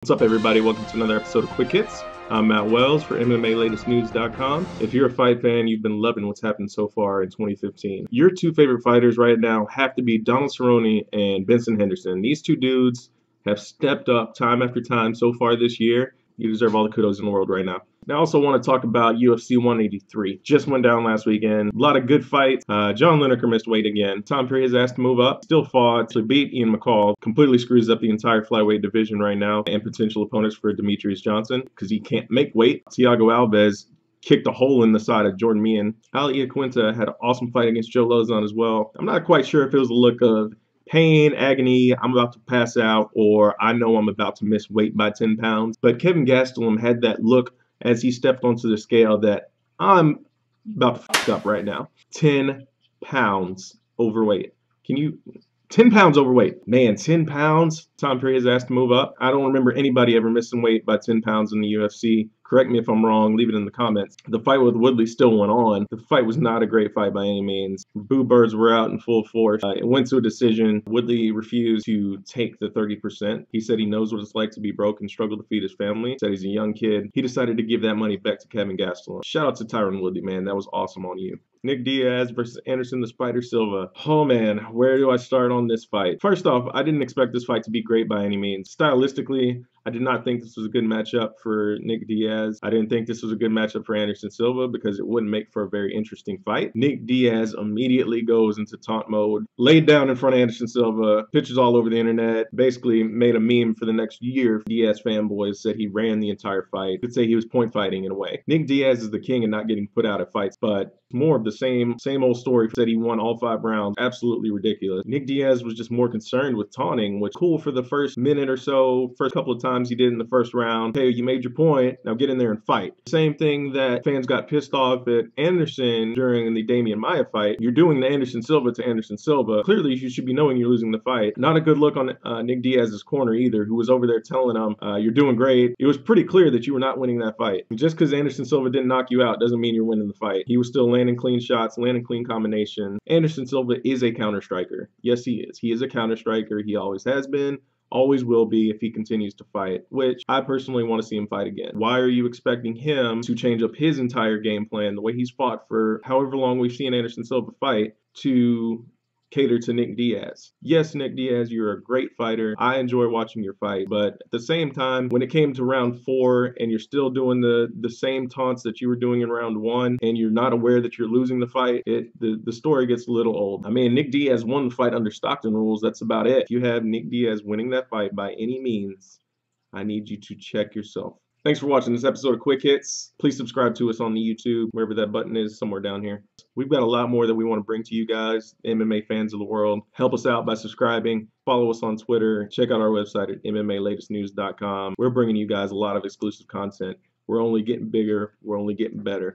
What's up, everybody? Welcome to another episode of Quick Hits. I'm Matt Wells for MMALatestNews.com. If you're a fight fan, you've been loving what's happened so far in 2015. Your two favorite fighters right now have to be Donald Cerrone and Benson Henderson. These two dudes have stepped up time after time so far this year. You deserve all the kudos in the world right now. I also want to talk about UFC 183. Just went down last weekend. A lot of good fights. John Lineker missed weight again. Tom Perry has asked to move up. Still fought to beat Ian McCall. Completely screws up the entire flyweight division right now and potential opponents for Demetrius Johnson because he can't make weight. Thiago Alves kicked a hole in the side of Jordan Meehan. Ali Iaquinta had an awesome fight against Joe Lozon as well. I'm not quite sure if it was a look of pain, agony, I'm about to pass out, or I know I'm about to miss weight by 10 pounds. But Kevin Gastelum had that look as he stepped onto the scale that I'm about to fuck up right now. 10 pounds overweight. 10 pounds overweight. Man, 10 pounds? Tom Perry has asked to move up. I don't remember anybody ever missing weight by 10 pounds in the UFC. Correct me if I'm wrong. Leave it in the comments. The fight with Woodley still went on. The fight was not a great fight by any means. Boo birds were out in full force. It went to a decision. Woodley refused to take the 30%. He said he knows what it's like to be broke and struggle to feed his family. Said he's a young kid. He decided to give that money back to Kevin Gastelum. Shout out to Tyron Woodley, man. That was awesome on you. Nick Diaz versus Anderson the Spider Silva. Oh man, where do I start on this fight? First off, I didn't expect this fight to be great by any means. Stylistically, I did not think this was a good matchup for Nick Diaz. I didn't think this was a good matchup for Anderson Silva because it wouldn't make for a very interesting fight. Nick Diaz immediately goes into taunt mode, laid down in front of Anderson Silva, pictures all over the internet, basically made a meme for the next year. Diaz fanboys said he ran the entire fight. Could say he was point fighting in a way. Nick Diaz is the king and not getting put out at fights, but more of the same old story. Said he won all 5 rounds. Absolutely ridiculous. Nick Diaz was just more concerned with taunting, which cool for the first minute or so, first couple of times he did in the first round. Hey, you made your point. Now get in there and fight. Same thing that fans got pissed off at Anderson during the Damian Maia fight. You're doing the Anderson Silva to Anderson Silva. Clearly, you should be knowing you're losing the fight. Not a good look on Nick Diaz's corner either, who was over there telling him, you're doing great. It was pretty clear that you were not winning that fight. Just because Anderson Silva didn't knock you out doesn't mean you're winning the fight. He was still landing clean shots, landing clean combination. Anderson Silva is a counter striker. Yes, he is. He is a counter striker. He always has been. Always will be if he continues to fight, which I personally want to see him fight again. Why are you expecting him to change up his entire game plan, the way he's fought for however long we've seen Anderson Silva fight, to cater to Nick Diaz? Yes, Nick Diaz, you're a great fighter. I enjoy watching your fight, but at the same time, when it came to round 4 and you're still doing the same taunts that you were doing in round 1 and you're not aware that you're losing the fight, the story gets a little old. I mean, Nick Diaz won the fight under Stockton rules. That's about it. If you have Nick Diaz winning that fight by any means, I need you to check yourself. Thanks for watching this episode of Quick Hits. Please subscribe to us on the YouTube, wherever that button is, somewhere down here. We've got a lot more that we want to bring to you guys, MMA fans of the world. Help us out by subscribing. Follow us on Twitter. Check out our website at MMALatestNews.com. We're bringing you guys a lot of exclusive content. We're only getting bigger. We're only getting better.